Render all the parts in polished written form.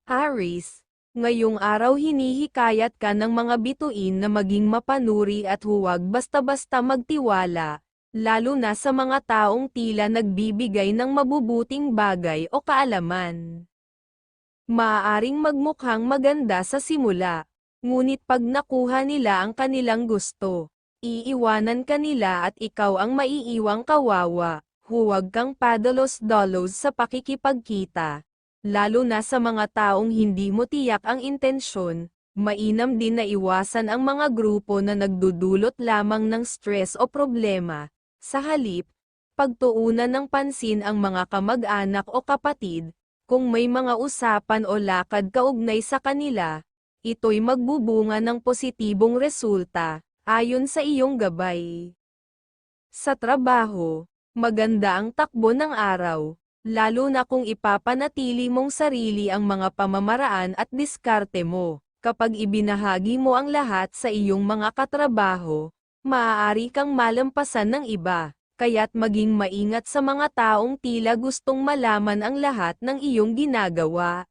Aries, ngayong araw hinihikayat ka ng mga bituin na maging mapanuri at huwag basta-basta magtiwala, lalo na sa mga taong tila nagbibigay ng mabubuting bagay o kaalaman. Maaaring magmukhang maganda sa simula, ngunit pag nakuha nila ang kanilang gusto, iiwanan ka nila at ikaw ang maiiwang kawawa. Huwag kang padalos-dalos sa pakikipagkita, lalo na sa mga taong hindi mo tiyak ang intensyon. Mainam din na iwasan ang mga grupo na nagdudulot lamang ng stress o problema. Sa halip, pagtuunan ng pansin ang mga kamag-anak o kapatid. Kung may mga usapan o lakad kaugnay sa kanila, ito'y magbubunga ng positibong resulta, ayon sa iyong gabay. Sa trabaho, maganda ang takbo ng araw, lalo na kung ipapanatili mong sarili ang mga pamamaraan at diskarte mo. Kapag ibinahagi mo ang lahat sa iyong mga katrabaho, maaari kang malampasan ng iba. Kaya't maging maingat sa mga taong tila gustong malaman ang lahat ng iyong ginagawa.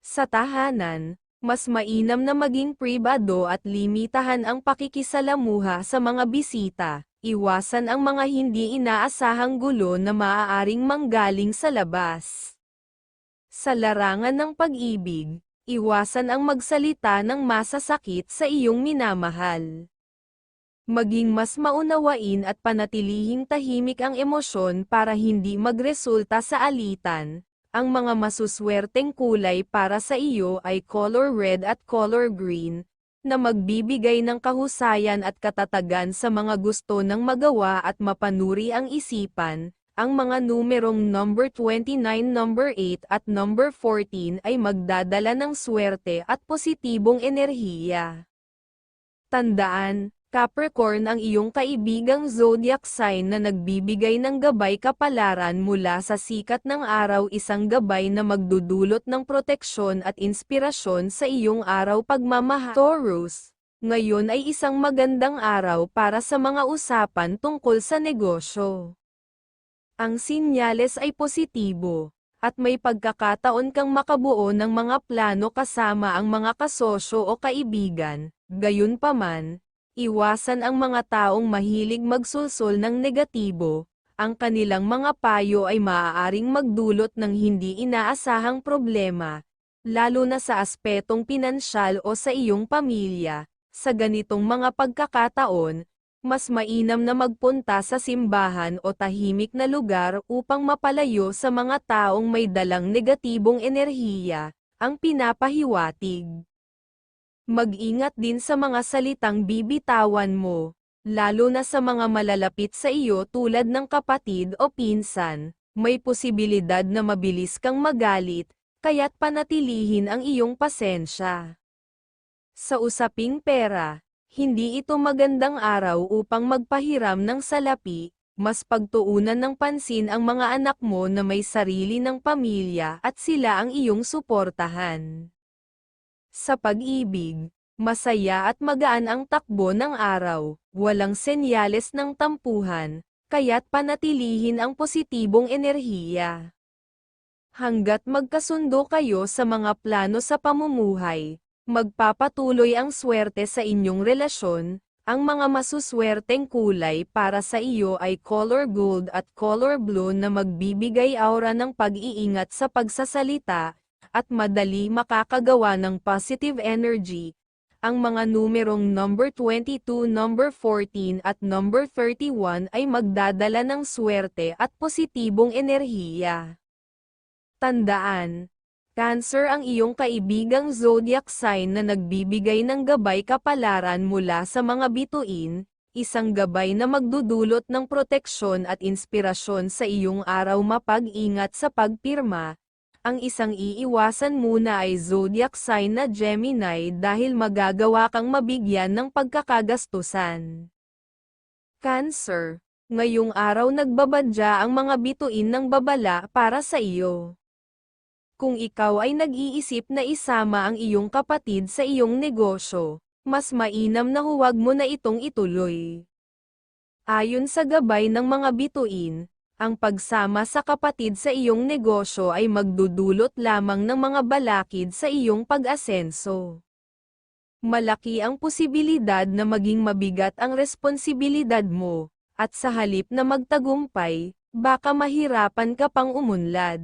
Sa tahanan, mas mainam na maging pribado at limitahan ang pakikisalamuha sa mga bisita. Iwasan ang mga hindi inaasahang gulo na maaaring manggaling sa labas. Sa larangan ng pag-ibig, iwasan ang magsalita ng masasakit sa iyong minamahal. Maging mas maunawain at panatilihing tahimik ang emosyon para hindi magresulta sa alitan. Ang mga masuswerteng kulay para sa iyo ay color red at color green, na magbibigay ng kahusayan at katatagan sa mga gusto ng magawa at mapanuri ang isipan. Ang mga numerong number 29, number 8 at number 14 ay magdadala ng swerte at positibong enerhiya. Tandaan, Capricorn, ang iyong kaibigang zodiac sign na nagbibigay ng gabay kapalaran mula sa sikat ng araw, isang gabay na magdudulot ng proteksyon at inspirasyon sa iyong araw pagmamahal. Taurus, ngayon ay isang magandang araw para sa mga usapan tungkol sa negosyo. Ang sinyales ay positibo, at may pagkakataon kang makabuo ng mga plano kasama ang mga kasosyo o kaibigan. Gayunpaman, iwasan ang mga taong mahilig magsulsol ng negatibo. Ang kanilang mga payo ay maaaring magdulot ng hindi inaasahang problema, lalo na sa aspetong pinansyal o sa iyong pamilya. Sa ganitong mga pagkakataon, mas mainam na magpunta sa simbahan o tahimik na lugar upang mapalayo sa mga taong may dalang negatibong enerhiya, ang pinapahiwatig. Mag-ingat din sa mga salitang bibitawan mo, lalo na sa mga malalapit sa iyo tulad ng kapatid o pinsan. May posibilidad na mabilis kang magalit, kaya't panatilihin ang iyong pasensya. Sa usaping pera, hindi ito magandang araw upang magpahiram ng salapi. Mas pagtuunan ng pansin ang mga anak mo na may sarili ng pamilya at sila ang iyong suportahan. Sa pag-ibig, masaya at magaan ang takbo ng araw, walang senyales ng tampuhan, kaya't panatilihin ang positibong enerhiya. Hanggat magkasundo kayo sa mga plano sa pamumuhay, magpapatuloy ang swerte sa inyong relasyon. Ang mga masuswerteng kulay para sa iyo ay color gold at color blue na magbibigay aura ng pag-iingat sa pagsasalita, at madali makakagawa ng positive energy. Ang mga numerong number 22, number 14 at number 31 ay magdadala ng swerte at positibong enerhiya. Tandaan, Cancer, ang iyong kaibigang zodiac sign na nagbibigay ng gabay kapalaran mula sa mga bituin, isang gabay na magdudulot ng proteksyon at inspirasyon sa iyong araw. Mapag-ingat sa pagpirma. Ang isang iiwasan muna ay zodiac sign na Gemini dahil magagawa kang mabigyan ng pagkakagastusan. Cancer, ngayong araw nagbabadya ang mga bituin ng babala para sa iyo. Kung ikaw ay nag-iisip na isama ang iyong kapatid sa iyong negosyo, mas mainam na huwag mo na itong ituloy. Ayon sa gabay ng mga bituin, ang pagsama sa kapatid sa iyong negosyo ay magdudulot lamang ng mga balakid sa iyong pag-asenso. Malaki ang posibilidad na maging mabigat ang responsibilidad mo, at sa halip na magtagumpay, baka mahirapan ka pang umunlad.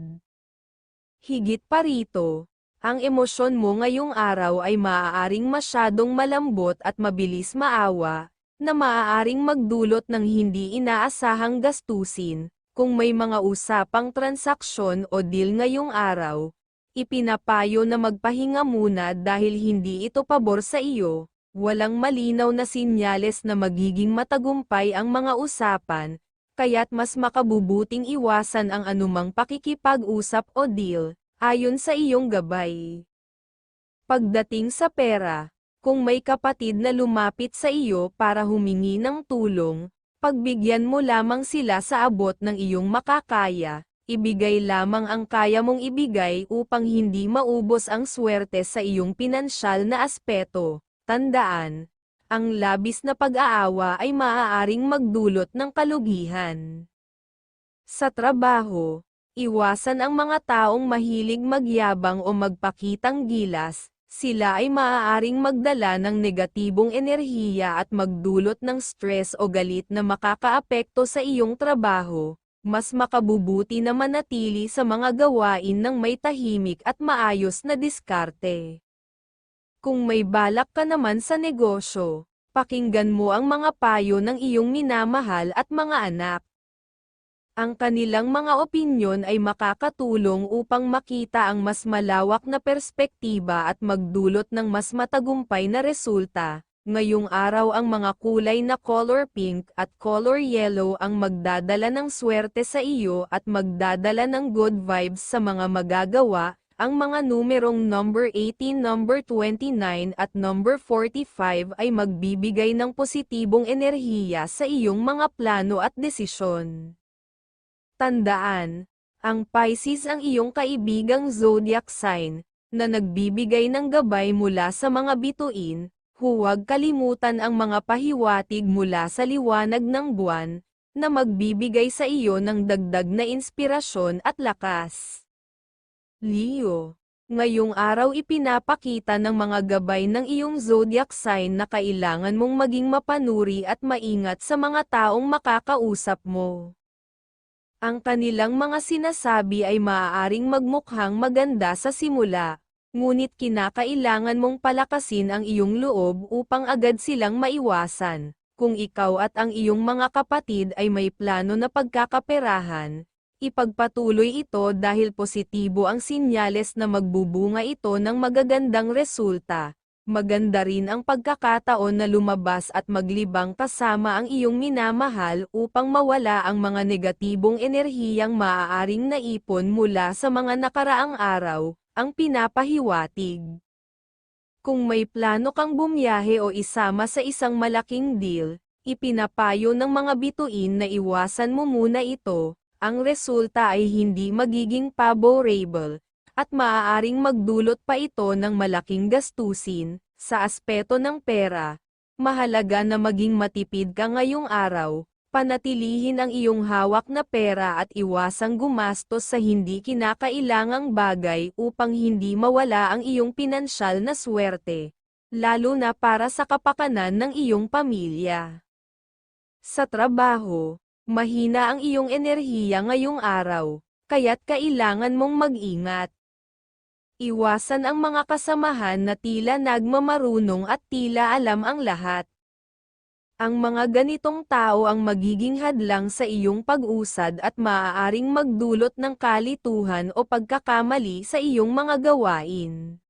Higit pa rito, ang emosyon mo ngayong araw ay maaaring masyadong malambot at mabilis maawa, na maaaring magdulot ng hindi inaasahang gastusin. Kung may mga usapang transaksyon o deal ngayong araw, ipinapayo na magpahinga muna dahil hindi ito pabor sa iyo. Walang malinaw na sinyales na magiging matagumpay ang mga usapan, kaya't mas makabubuting iwasan ang anumang pakikipag-usap o deal, ayon sa iyong gabay. Pagdating sa pera, kung may kapatid na lumapit sa iyo para humingi ng tulong, pagbigyan mo lamang sila sa abot ng iyong makakaya, ibigay lamang ang kaya mong ibigay upang hindi maubos ang swerte sa iyong pinansyal na aspeto. Tandaan, ang labis na pag-aawa ay maaaring magdulot ng kalugihan. Sa trabaho, iwasan ang mga taong mahilig magyabang o magpakitang gilas. Sila ay maaaring magdala ng negatibong enerhiya at magdulot ng stress o galit na makakaapekto sa iyong trabaho. Mas makabubuti na manatili sa mga gawain ng may tahimik at maayos na diskarte. Kung may balak ka naman sa negosyo, pakinggan mo ang mga payo ng iyong minamahal at mga anak. Ang kanilang mga opinyon ay makakatulong upang makita ang mas malawak na perspektiba at magdulot ng mas matagumpay na resulta. Ngayong araw ang mga kulay na color pink at color yellow ang magdadala ng swerte sa iyo at magdadala ng good vibes sa mga magagawa. Ang mga numerong number 18, number 29 at number 45 ay magbibigay ng positibong enerhiya sa iyong mga plano at desisyon. Tandaan, ang Pisces ang iyong kaibigang zodiac sign, na nagbibigay ng gabay mula sa mga bituin. Huwag kalimutan ang mga pahiwatig mula sa liwanag ng buwan, na magbibigay sa iyo ng dagdag na inspirasyon at lakas. Leo, ngayong araw ipinapakita ng mga gabay ng iyong zodiac sign na kailangan mong maging mapanuri at maingat sa mga taong makakausap mo. Ang kanilang mga sinasabi ay maaaring magmukhang maganda sa simula, ngunit kinakailangan mong palakasin ang iyong loob upang agad silang maiwasan. Kung ikaw at ang iyong mga kapatid ay may plano na pagkakaperahan, ipagpatuloy ito dahil positibo ang sinyales na magbubunga ito ng magagandang resulta. Maganda rin ang pagkakataon na lumabas at maglibang kasama ang iyong minamahal upang mawala ang mga negatibong enerhiyang maaaring naipon mula sa mga nakaraang araw, ang pinapahiwatig. Kung may plano kang bumiyahe o isama sa isang malaking deal, ipinapayo ng mga bituin na iwasan mo muna ito. Ang resulta ay hindi magiging favorable, at maaaring magdulot pa ito ng malaking gastusin. Sa aspeto ng pera, mahalaga na maging matipid ka ngayong araw, panatilihin ang iyong hawak na pera at iwasang gumastos sa hindi kinakailangang bagay upang hindi mawala ang iyong pinansyal na swerte, lalo na para sa kapakanan ng iyong pamilya. Sa trabaho, mahina ang iyong enerhiya ngayong araw, kaya't kailangan mong mag-ingat. Iwasan ang mga kasamahan na tila nagmamarunong at tila alam ang lahat. Ang mga ganitong tao ang magiging hadlang sa iyong pag-usad at maaaring magdulot ng kalituhan o pagkakamali sa iyong mga gawain.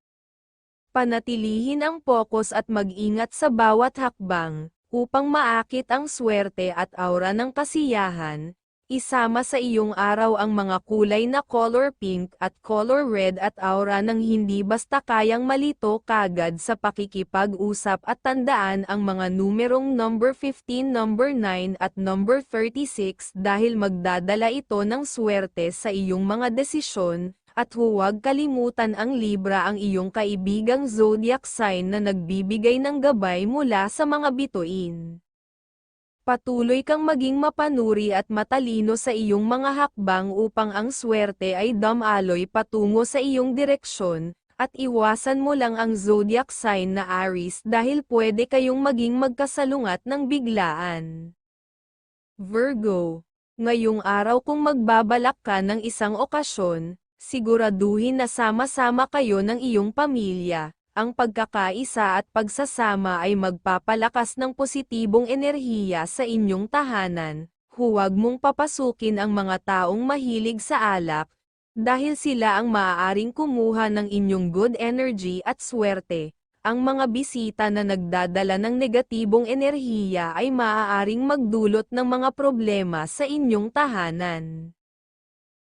Panatilihin ang focus at mag-ingat sa bawat hakbang, upang maakit ang swerte at aura ng kasiyahan. Isama sa iyong araw ang mga kulay na color pink at color red at aura ng hindi basta kayang malito kagad sa pakikipag-usap at tandaan ang mga numerong number 15, number 9 at number 36 dahil magdadala ito ng swerte sa iyong mga desisyon. At huwag kalimutan ang Libra, ang iyong kaibigang zodiac sign na nagbibigay ng gabay mula sa mga bituin. Patuloy kang maging mapanuri at matalino sa iyong mga hakbang upang ang swerte ay dumaloy patungo sa iyong direksyon, at iwasan mo lang ang zodiac sign na Aries dahil pwede kayong maging magkasalungat ng biglaan. Virgo, ngayong araw kung magbabalak ka ng isang okasyon, siguraduhin na sama-sama kayo ng iyong pamilya. Ang pagkakaisa at pagsasama ay magpapalakas ng positibong enerhiya sa inyong tahanan. Huwag mong papasukin ang mga taong mahilig sa alak, dahil sila ang maaaring kumuha ng inyong good energy at swerte. Ang mga bisita na nagdadala ng negatibong enerhiya ay maaaring magdulot ng mga problema sa inyong tahanan.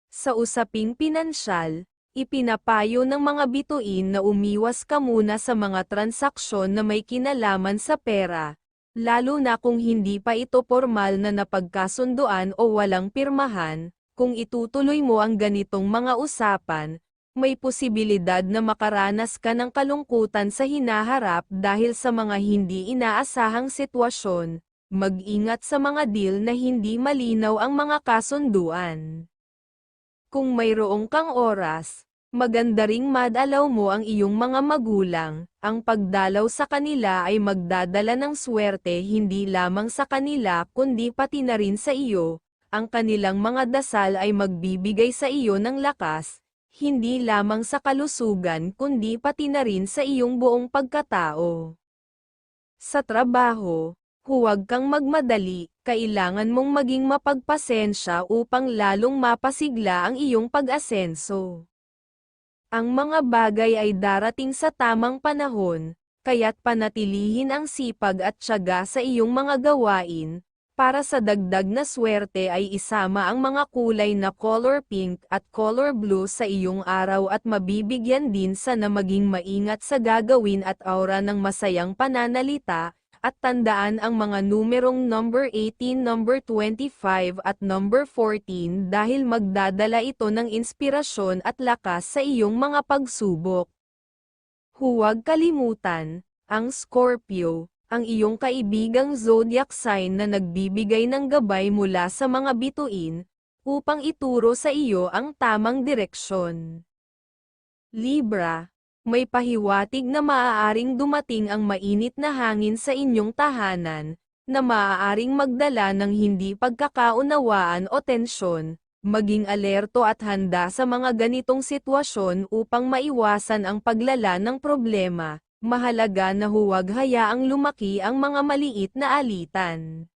Sa usaping pinansyal, ipinapayo ng mga bituin na umiwas ka muna sa mga transaksyon na may kinalaman sa pera, lalo na kung hindi pa ito formal na napagkasunduan o walang pirmahan. Kung itutuloy mo ang ganitong mga usapan, may posibilidad na makaranas ka ng kalungkutan sa hinaharap dahil sa mga hindi inaasahang sitwasyon. Mag-ingat sa mga deal na hindi malinaw ang mga kasunduan. Kung mayroong kang oras, maganda ring madalaw mo ang iyong mga magulang. Ang pagdalaw sa kanila ay magdadala ng swerte hindi lamang sa kanila kundi pati na rin sa iyo. Ang kanilang mga dasal ay magbibigay sa iyo ng lakas, hindi lamang sa kalusugan kundi pati na rin sa iyong buong pagkatao. Sa trabaho, huwag kang magmadali, kailangan mong maging mapagpasensya upang lalong mapasigla ang iyong pag-asenso. Ang mga bagay ay darating sa tamang panahon, kaya't panatilihin ang sipag at tiyaga sa iyong mga gawain. Para sa dagdag na swerte ay isama ang mga kulay na color pink at color blue sa iyong araw at mabibigyan din sa na maging maingat sa gagawin at aura ng masayang pananalita, at tandaan ang mga numerong number 18, number 25 at number 14 dahil magdadala ito ng inspirasyon at lakas sa iyong mga pagsubok. Huwag kalimutan, ang Scorpio, ang iyong kaibigang zodiac sign na nagbibigay ng gabay mula sa mga bituin, upang ituro sa iyo ang tamang direksyon. Libra, may pahiwatig na maaaring dumating ang mainit na hangin sa inyong tahanan, na maaaring magdala ng hindi pagkakaunawaan o tensyon. Maging alerto at handa sa mga ganitong sitwasyon upang maiwasan ang paglala ng problema. Mahalaga na huwag hayaang lumaki ang mga maliit na alitan.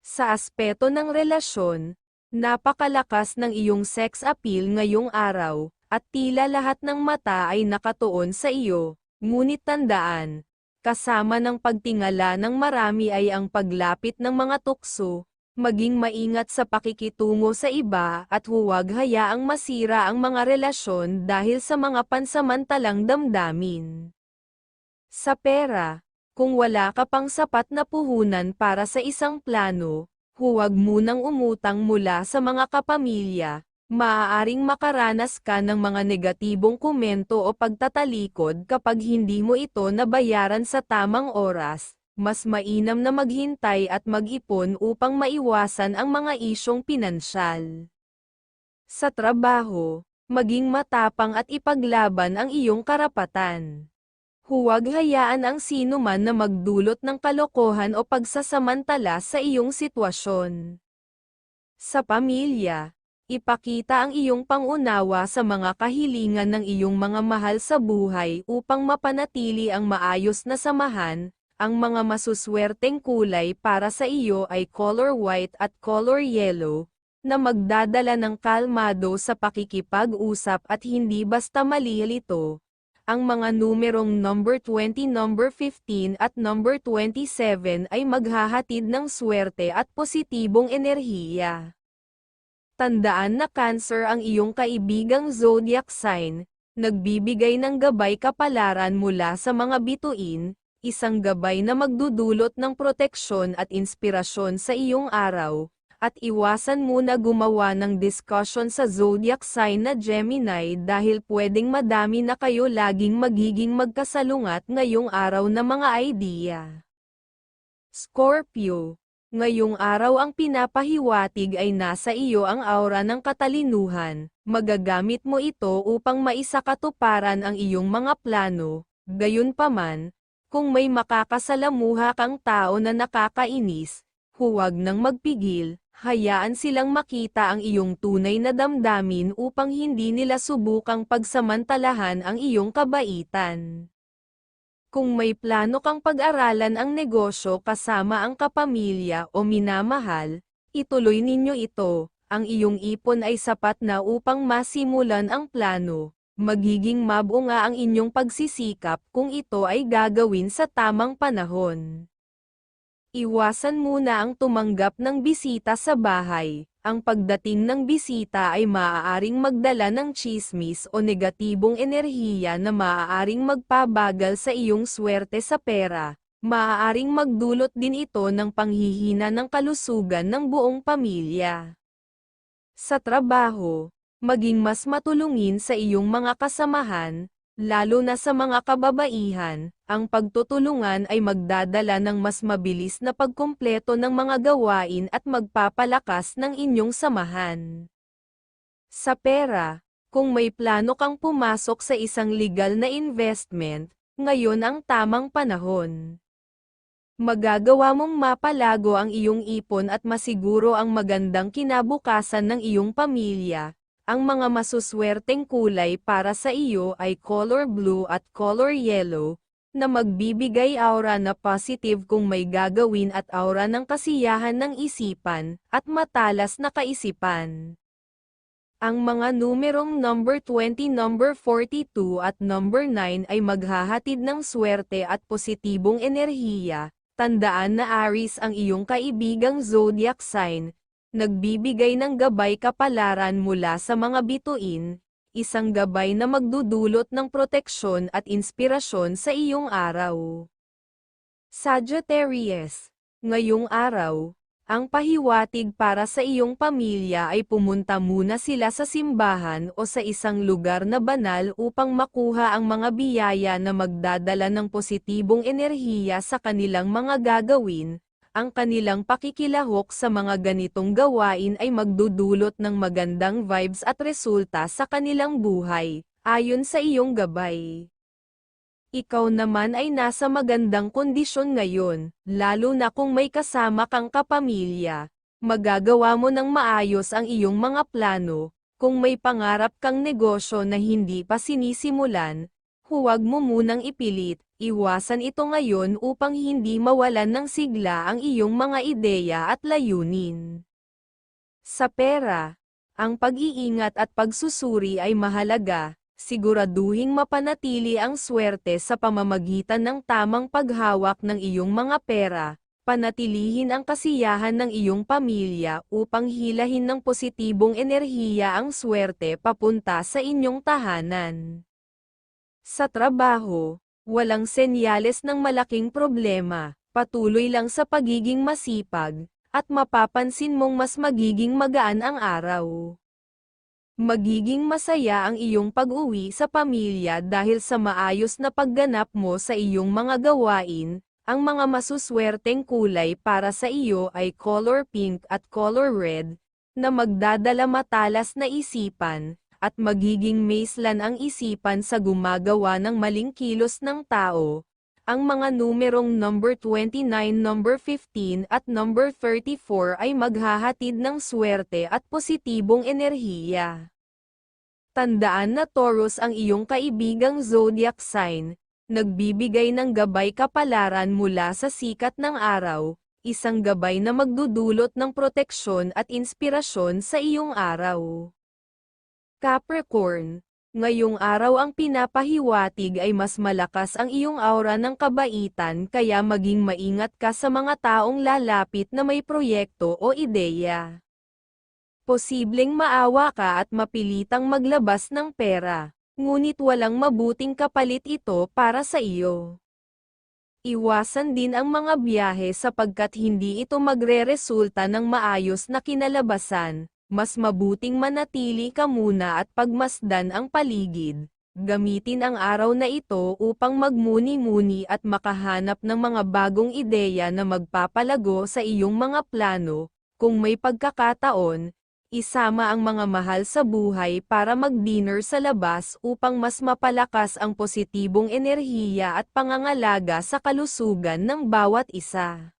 Sa aspeto ng relasyon, napakalakas ng iyong sex appeal ngayong araw, at tila lahat ng mata ay nakatuon sa iyo, ngunit tandaan, kasama ng pagtingala ng marami ay ang paglapit ng mga tukso. Maging maingat sa pakikitungo sa iba at huwag hayaang masira ang mga relasyon dahil sa mga pansamantalang damdamin. Sa pera, kung wala ka pang sapat na puhunan para sa isang plano, huwag munang umutang mula sa mga kapamilya. Maaaring makaranas ka ng mga negatibong komento o pagtatalikod kapag hindi mo ito nabayaran sa tamang oras. Mas mainam na maghintay at mag-ipon upang maiwasan ang mga isyong pinansyal. Sa trabaho, maging matapang at ipaglaban ang iyong karapatan. Huwag hayaan ang sinuman na magdulot ng kalokohan o pagsasamantala sa iyong sitwasyon. Sa pamilya, ipakita ang iyong pangunawa sa mga kahilingan ng iyong mga mahal sa buhay upang mapanatili ang maayos na samahan. Ang mga masuswerteng kulay para sa iyo ay color white at color yellow, na magdadala ng kalmado sa pakikipag-usap at hindi basta malilito. Ang mga numerong number 20, number 15 at number 27 ay maghahatid ng swerte at positibong enerhiya. Tandaan na Cancer ang iyong kaibigang zodiac sign, nagbibigay ng gabay kapalaran mula sa mga bituin, isang gabay na magdudulot ng proteksyon at inspirasyon sa iyong araw, At iwasan muna gumawa ng discussion sa zodiac sign na Gemini dahil pwedeng madami na kayo laging magiging magkasalungat ngayong araw na mga idea. Scorpio. Ngayong araw ang pinapahiwatig ay nasa iyo ang aura ng katalinuhan, magagamit mo ito upang maisakatuparan ang iyong mga plano, gayunpaman, kung may makakasalamuha kang tao na nakakainis, huwag nang magpigil, hayaan silang makita ang iyong tunay na damdamin upang hindi nila subukang pagsamantalahan ang iyong kabaitan. Kung may plano kang pag-aralan ang negosyo kasama ang kapamilya o minamahal, ituloy ninyo ito, ang iyong ipon ay sapat na upang masimulan ang plano, magiging mabunga ang inyong pagsisikap kung ito ay gagawin sa tamang panahon. Iwasan muna ang tumanggap ng bisita sa bahay. Ang pagdating ng bisita ay maaaring magdala ng tsismis o negatibong enerhiya na maaaring magpabagal sa iyong swerte sa pera. Maaaring magdulot din ito ng panghihina ng kalusugan ng buong pamilya. Sa trabaho, maging mas matulungin sa iyong mga kasamahan, lalo na sa mga kababaihan, ang pagtutulungan ay magdadala ng mas mabilis na pagkumpleto ng mga gawain at magpapalakas ng inyong samahan. Sa pera, kung may plano kang pumasok sa isang legal na investment, ngayon ang tamang panahon. Magagawa mong mapalago ang iyong ipon at masiguro ang magandang kinabukasan ng iyong pamilya. Ang mga masuswerteng kulay para sa iyo ay color blue at color yellow, na magbibigay aura na positive kung may gagawin at aura ng kasiyahan ng isipan, at matalas na kaisipan. Ang mga numerong number 20, number 42 at number 9 ay maghahatid ng swerte at positibong enerhiya. Tandaan na Aries ang iyong kaibigang zodiac sign, nagbibigay ng gabay kapalaran mula sa mga bituin, isang gabay na magdudulot ng proteksyon at inspirasyon sa iyong araw. Sagittarius, ngayong araw, ang pahiwatig para sa iyong pamilya ay pumunta muna sila sa simbahan o sa isang lugar na banal upang makuha ang mga biyaya na magdadala ng positibong enerhiya sa kanilang mga gagawin. Ang kanilang pakikilahok sa mga ganitong gawain ay magdudulot ng magandang vibes at resulta sa kanilang buhay, ayon sa iyong gabay. Ikaw naman ay nasa magandang kondisyon ngayon, lalo na kung may kasama kang kapamilya. Magagawa mo ng maayos ang iyong mga plano. Kung may pangarap kang negosyo na hindi pa sinisimulan, huwag mo munang ipilit. Iwasan ito ngayon upang hindi mawalan ng sigla ang iyong mga ideya at layunin. Sa pera, ang pag-iingat at pagsusuri ay mahalaga. Siguraduhing mapanatili ang swerte sa pamamagitan ng tamang paghawak ng iyong mga pera, panatilihin ang kasiyahan ng iyong pamilya upang hilahin ng positibong enerhiya ang swerte papunta sa inyong tahanan. Sa trabaho, walang senyales ng malaking problema, patuloy lang sa pagiging masipag, at mapapansin mong mas magiging magaan ang araw. Magiging masaya ang iyong pag-uwi sa pamilya dahil sa maayos na pagganap mo sa iyong mga gawain. Ang mga masuswerteng kulay para sa iyo ay color pink at color red, na magdadala matalas na isipan, at magiging maislan ang isipan sa gumagawa ng maling kilos ng tao. Ang mga numerong number 29, number 15 at number 34 ay maghahatid ng swerte at positibong enerhiya. Tandaan na Taurus ang iyong kaibigang zodiac sign, nagbibigay ng gabay kapalaran mula sa sikat ng araw, isang gabay na magdudulot ng proteksyon at inspirasyon sa iyong araw. Capricorn, ngayong araw ang pinapahiwatig ay mas malakas ang iyong aura ng kabaitan kaya maging maingat ka sa mga taong lalapit na may proyekto o ideya. Posibleng maawa ka at mapilitang maglabas ng pera, ngunit walang mabuting kapalit ito para sa iyo. Iwasan din ang mga biyahe sapagkat hindi ito magreresulta ng maayos na kinalabasan. Mas mabuting manatili ka muna at pagmasdan ang paligid. Gamitin ang araw na ito upang magmuni-muni at makahanap ng mga bagong ideya na magpapalago sa iyong mga plano. Kung may pagkakataon, isama ang mga mahal sa buhay para mag-dinner sa labas upang mas mapalakas ang positibong enerhiya at pangangalaga sa kalusugan ng bawat isa.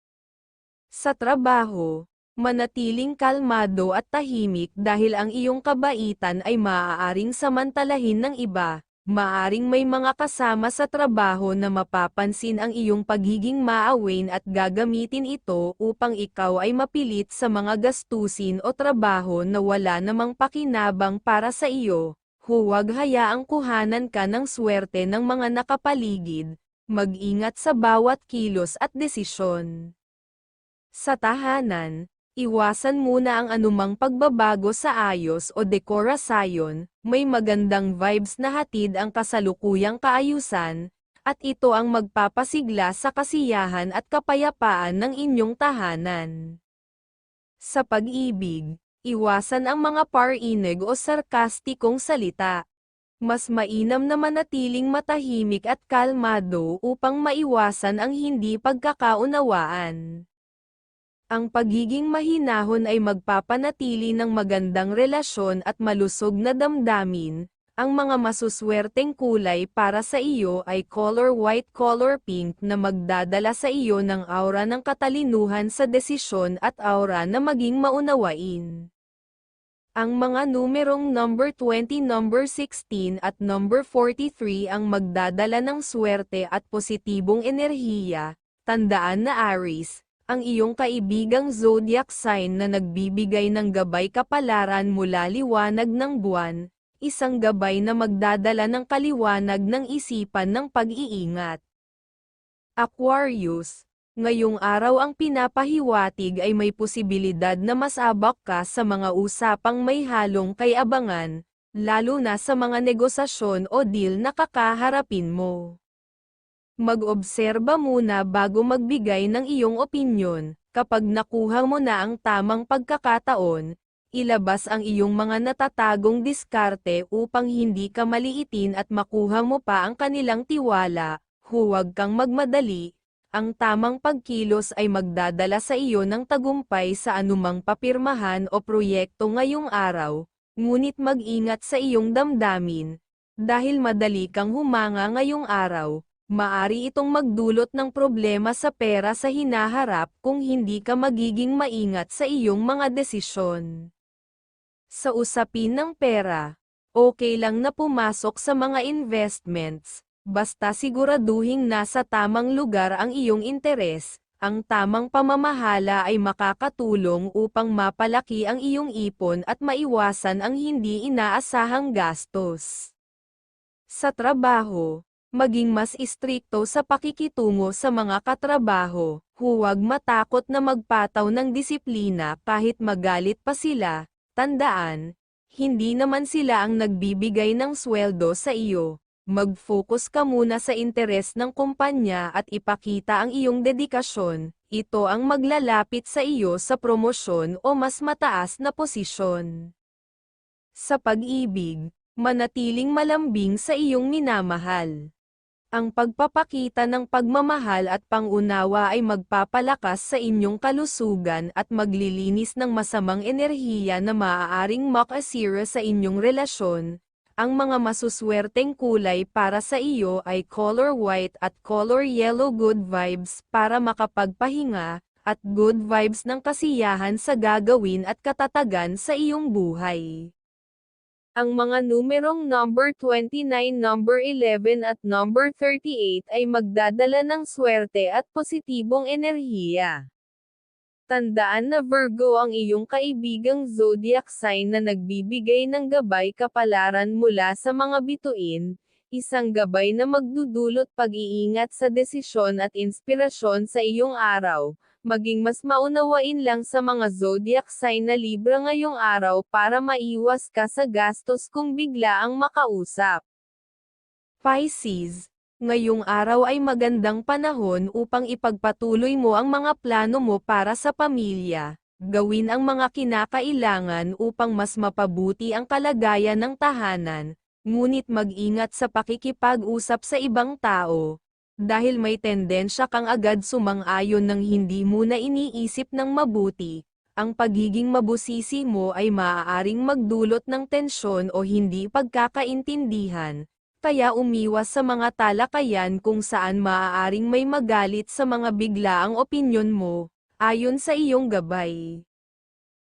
Sa trabaho, manatiling kalmado at tahimik dahil ang iyong kabaitan ay maaaring samantalahin ng iba. Maaring may mga kasama sa trabaho na mapapansin ang iyong pagiging maawain at gagamitin ito upang ikaw ay mapilit sa mga gastusin o trabaho na wala namang pakinabang para sa iyo. Huwag hayaang kuhanan ka ng swerte ng mga nakapaligid. Mag-ingat sa bawat kilos at desisyon. Sa tahanan, iwasan muna ang anumang pagbabago sa ayos o dekorasyon. May magandang vibes na hatid ang kasalukuyang kaayusan, at ito ang magpapasigla sa kasiyahan at kapayapaan ng inyong tahanan. Sa pag-ibig, iwasan ang mga parinig o sarkastikong salita. Mas mainam na manatiling matahimik at kalmado upang maiwasan ang hindi pagkakaunawaan. Ang pagiging mahinahon ay magpapanatili ng magandang relasyon at malusog na damdamin. Ang mga masuswerteng kulay para sa iyo ay color white, color pink na magdadala sa iyo ng aura ng katalinuhan sa desisyon at aura na maging maunawain. Ang mga numerong number 20, number 16 at number 43 ang magdadala ng swerte at positibong enerhiya. Tandaan na Aries, ang iyong kaibigang zodiac sign na nagbibigay ng gabay kapalaran mula liwanag ng buwan, isang gabay na magdadala ng kaliwanag ng isipan ng pag-iingat. Aquarius, ngayong araw ang pinapahiwatig ay may posibilidad na masabak ka sa mga usapang may halong kay-abangan, lalo na sa mga negosasyon o deal na kakaharapin mo. Mag-obserba muna bago magbigay ng iyong opinyon. Kapag nakuha mo na ang tamang pagkakataon, ilabas ang iyong mga natatagong diskarte upang hindi ka maliitin at makuha mo pa ang kanilang tiwala. Huwag kang magmadali. Ang tamang pagkilos ay magdadala sa iyo ng tagumpay sa anumang papirmahan o proyekto ngayong araw. Ngunit mag-ingat sa iyong damdamin. Dahil madali kang humanga ngayong araw, maari itong magdulot ng problema sa pera sa hinaharap kung hindi ka magiging maingat sa iyong mga desisyon. Sa usapin ng pera, okay lang na pumasok sa mga investments, basta siguraduhing nasa tamang lugar ang iyong interes. Ang tamang pamamahala ay makakatulong upang mapalaki ang iyong ipon at maiwasan ang hindi inaasahang gastos. Sa trabaho, maging mas istrikto sa pakikitungo sa mga katrabaho. Huwag matakot na magpataw ng disiplina kahit magalit pa sila. Tandaan, hindi naman sila ang nagbibigay ng sweldo sa iyo. Mag-focus ka muna sa interes ng kumpanya at ipakita ang iyong dedikasyon. Ito ang maglalapit sa iyo sa promosyon o mas mataas na posisyon. Sa pag-ibig, manatiling malambing sa iyong minamahal. Ang pagpapakita ng pagmamahal at pangunawa ay magpapalakas sa inyong kalusugan at maglilinis ng masamang enerhiya na maaaring makasira sa inyong relasyon. Ang mga masuswerteng kulay para sa iyo ay color white at color yellow. Good vibes para makapagpahinga, at good vibes ng kasiyahan sa gagawin at katatagan sa iyong buhay. Ang mga numerong number 29, number 11 at number 38 ay magdadala ng swerte at positibong enerhiya. Tandaan na Virgo ang iyong kaibigang zodiac sign na nagbibigay ng gabay kapalaran mula sa mga bituin, isang gabay na magdudulot pag-iingat sa desisyon at inspirasyon sa iyong araw. Maging mas maunawain lang sa mga zodiac sign na Libra ngayong araw para maiwas ka sa gastos kung bigla ang makausap. Pisces, Ngayong araw ay magandang panahon upang ipagpatuloy mo ang mga plano mo para sa pamilya. Gawin ang mga kinakailangan upang mas mapabuti ang kalagayan ng tahanan, ngunit mag-ingat sa pakikipag-usap sa ibang tao. Dahil may tendensya kang agad sumang-ayon ng hindi mo na iniisip ng mabuti, ang pagiging mabusisi mo ay maaaring magdulot ng tensyon o hindi pagkakaintindihan. Kaya umiwas sa mga talakayan kung saan maaaring may magalit sa mga biglaang opinyon mo, ayon sa iyong gabay.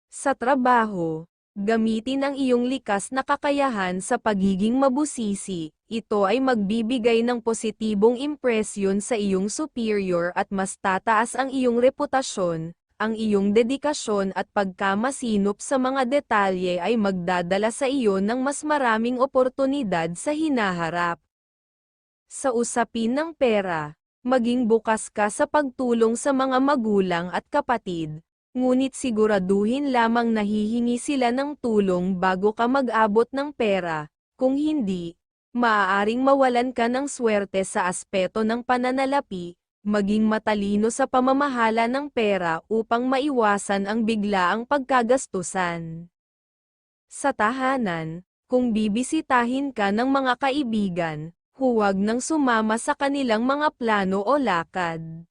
Sa trabaho, gamitin ang iyong likas na kakayahan sa pagiging mabusisi. Ito ay magbibigay ng positibong impresyon sa iyong superior at mas tataas ang iyong reputasyon. Ang iyong dedikasyon at pagkamasinop sa mga detalye ay magdadala sa iyo ng mas maraming oportunidad sa hinaharap. Sa usapin ng pera, maging bukas ka sa pagtulong sa mga magulang at kapatid, ngunit siguraduhin lamang na hihingi sila ng tulong bago ka mag-abot ng pera. Kung hindi, maaaring mawalan ka ng swerte sa aspeto ng pananalapi. Maging matalino sa pamamahala ng pera upang maiwasan ang biglaang pagkagastusan. Sa tahanan, kung bibisitahin ka ng mga kaibigan, huwag nang sumama sa kanilang mga plano o lakad.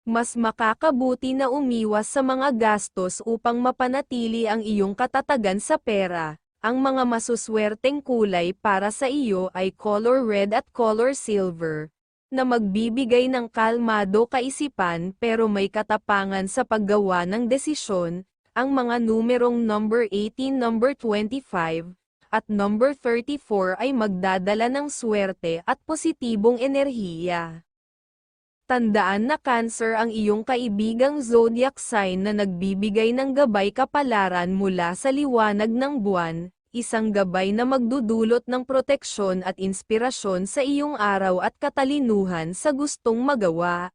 Mas makakabuti na umiwas sa mga gastos upang mapanatili ang iyong katatagan sa pera. Ang mga masuswerteng kulay para sa iyo ay color red at color silver, na magbibigay ng kalmado kaisipan pero may katapangan sa paggawa ng desisyon. Ang mga numerong number 18, number 25, at number 34 ay magdadala ng swerte at positibong enerhiya. Tandaan na Cancer ang iyong kaibigang zodiac sign na nagbibigay ng gabay kapalaran mula sa liwanag ng buwan. Isang gabay na magdudulot ng proteksyon at inspirasyon sa iyong araw at katalinuhan sa gustong magawa.